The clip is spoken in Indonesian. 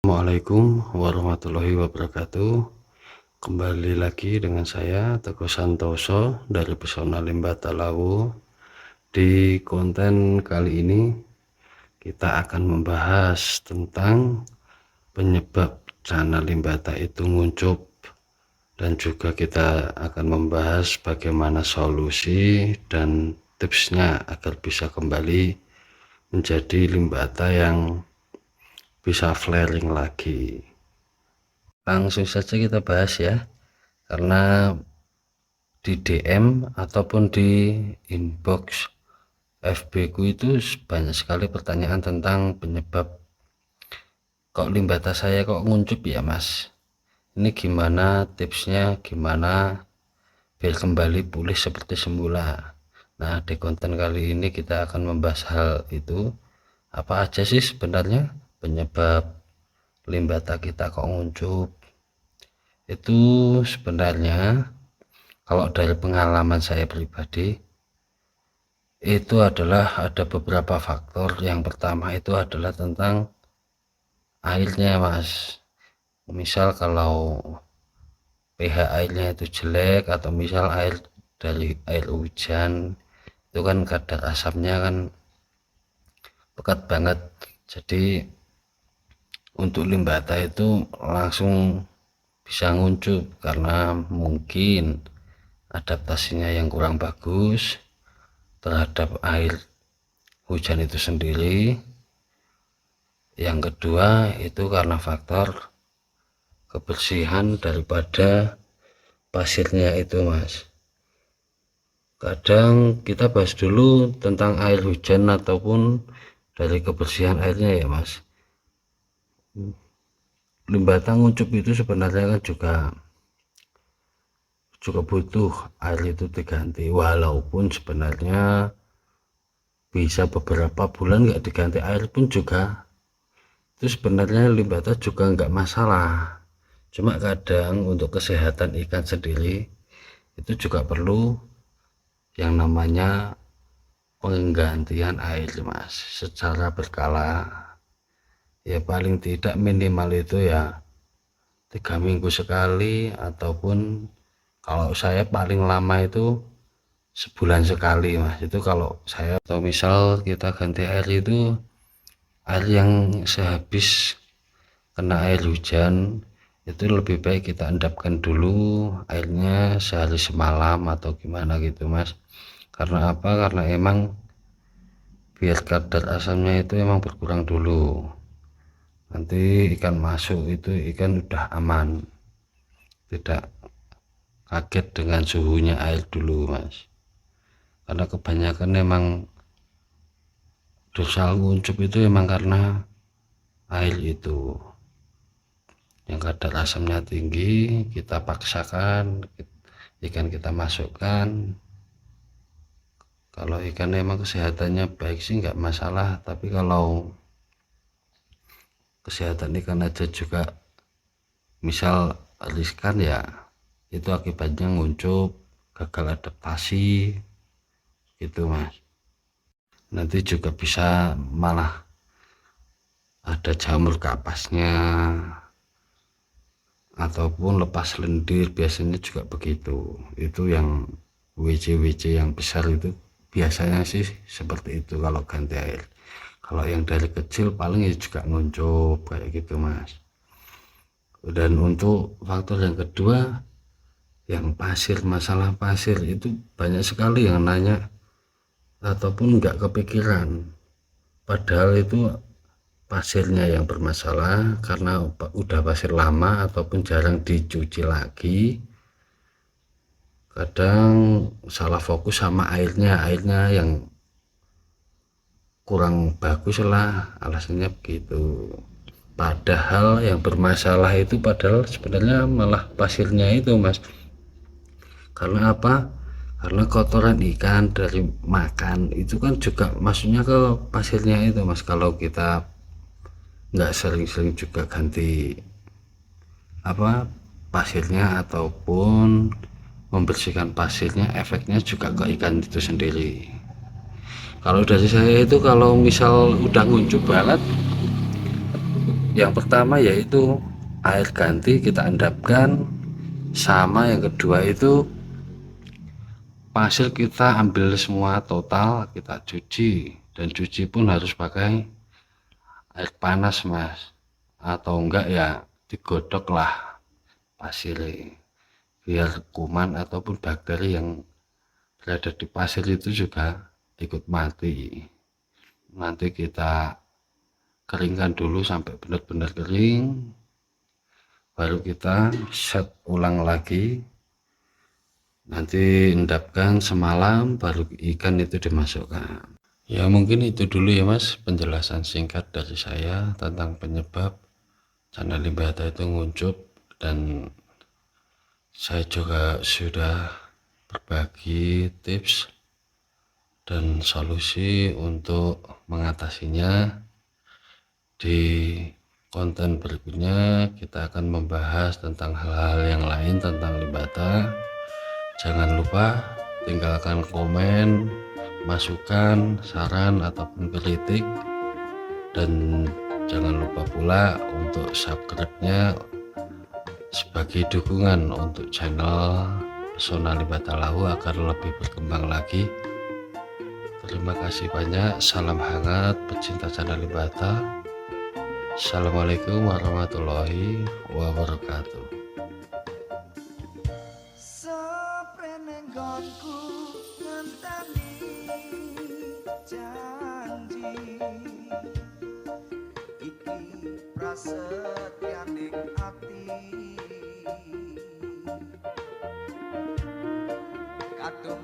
Assalamualaikum warahmatullahi wabarakatuh. Kembali lagi dengan saya Teguh Santoso dari Pesona Limbah Talawu. Di konten kali ini kita akan membahas tentang penyebab cana limbata itu nguncup, dan juga kita akan membahas bagaimana solusi dan tipsnya agar bisa kembali menjadi limbata yang bisa flaring lagi. Langsung saja kita bahas ya, karena di DM ataupun di inbox FB ku itu banyak sekali pertanyaan tentang penyebab kok limbata saya kok nguncup ya mas, ini gimana tipsnya, gimana biar kembali pulih seperti semula. Nah, di konten kali ini kita akan membahas hal itu, apa aja sih sebenarnya penyebab limbata kita kok nguncup. Itu sebenarnya kalau dari pengalaman saya pribadi itu adalah ada beberapa faktor. Yang pertama itu adalah tentang airnya mas. Misal kalau pH airnya itu jelek, atau misal air dari air hujan itu kan kadar asamnya kan pekat banget, jadi untuk limbata itu langsung bisa nguncup karena mungkin adaptasinya yang kurang bagus terhadap air hujan itu sendiri. Yang kedua itu karena faktor kebersihan daripada pasirnya itu mas. Kadang kita bahas dulu tentang air hujan ataupun dari kebersihan airnya ya mas. Limbata nguncup itu sebenarnya kan juga butuh air itu diganti, walaupun sebenarnya bisa beberapa bulan nggak diganti air pun juga itu sebenarnya limbata juga nggak masalah. Cuma kadang untuk kesehatan ikan sendiri itu juga perlu yang namanya penggantian air mas secara berkala. Ya paling tidak minimal itu ya 3 minggu sekali, ataupun kalau saya paling lama itu sebulan sekali mas. Itu kalau saya, atau misal kita ganti air itu air yang sehabis kena air hujan itu lebih baik kita endapkan dulu airnya sehari semalam atau gimana gitu mas. Karena apa? Karena emang biar kadar asamnya itu emang berkurang dulu, nanti ikan masuk itu ikan udah aman, tidak kaget dengan suhunya air dulu mas. Karena kebanyakan emang dosa nguncup itu emang karena air itu yang kadar asamnya tinggi, kita paksakan ikan kita masukkan. Kalau ikan emang kesehatannya baik sih nggak masalah, tapi kalau kesehatan ikan aja juga misal riskan ya itu akibatnya nguncup, gagal adaptasi gitu mas. Nanti juga bisa malah ada jamur kapasnya ataupun lepas lendir, biasanya juga begitu. Itu yang WC yang besar itu biasanya sih seperti itu kalau ganti air. Kalau yang dari kecil paling ya juga nguncup kayak gitu mas. Dan untuk faktor yang kedua, yang pasir, masalah pasir itu banyak sekali yang nanya ataupun nggak kepikiran, padahal itu pasirnya yang bermasalah karena udah pasir lama ataupun jarang dicuci lagi. Kadang salah fokus sama airnya yang kurang bagus lah, alasannya begitu. Padahal yang bermasalah itu padahal sebenarnya malah pasirnya itu mas. Karena apa? Karena kotoran ikan dari makan itu kan juga masuknya ke pasirnya itu mas. Kalau kita nggak sering-sering juga ganti apa pasirnya ataupun membersihkan pasirnya, efeknya juga ke ikan itu sendiri. Kalau dari saya itu kalau misal udah nguncup banget Yang pertama yaitu air ganti kita endapkan, sama yang kedua itu pasir kita ambil semua total, kita cuci, dan cuci pun harus pakai air panas mas, atau enggak ya digodok lah pasirnya, biar kuman ataupun bakteri yang berada di pasir itu juga ikut mati. Nanti kita keringkan dulu sampai benar-benar kering, baru kita set ulang lagi. Nanti endapkan semalam, baru ikan itu dimasukkan. Ya mungkin itu dulu ya mas, penjelasan singkat dari saya tentang penyebab cana limbata itu nguncup, dan saya juga sudah berbagi tips dan solusi untuk mengatasinya. Di konten berikutnya kita akan membahas tentang hal-hal yang lain tentang limbata. Jangan lupa tinggalkan komen, masukan, saran ataupun kritik, dan jangan lupa pula untuk subscribe-nya sebagai dukungan untuk channel Pesona Limbata Lawu agar lebih berkembang lagi. Terima kasih banyak, salam hangat pecinta channel Limbata. Assalamualaikum warahmatullahi wabarakatuh. Saprenenggonku ngenteni janji iki prasetyaning ati kadung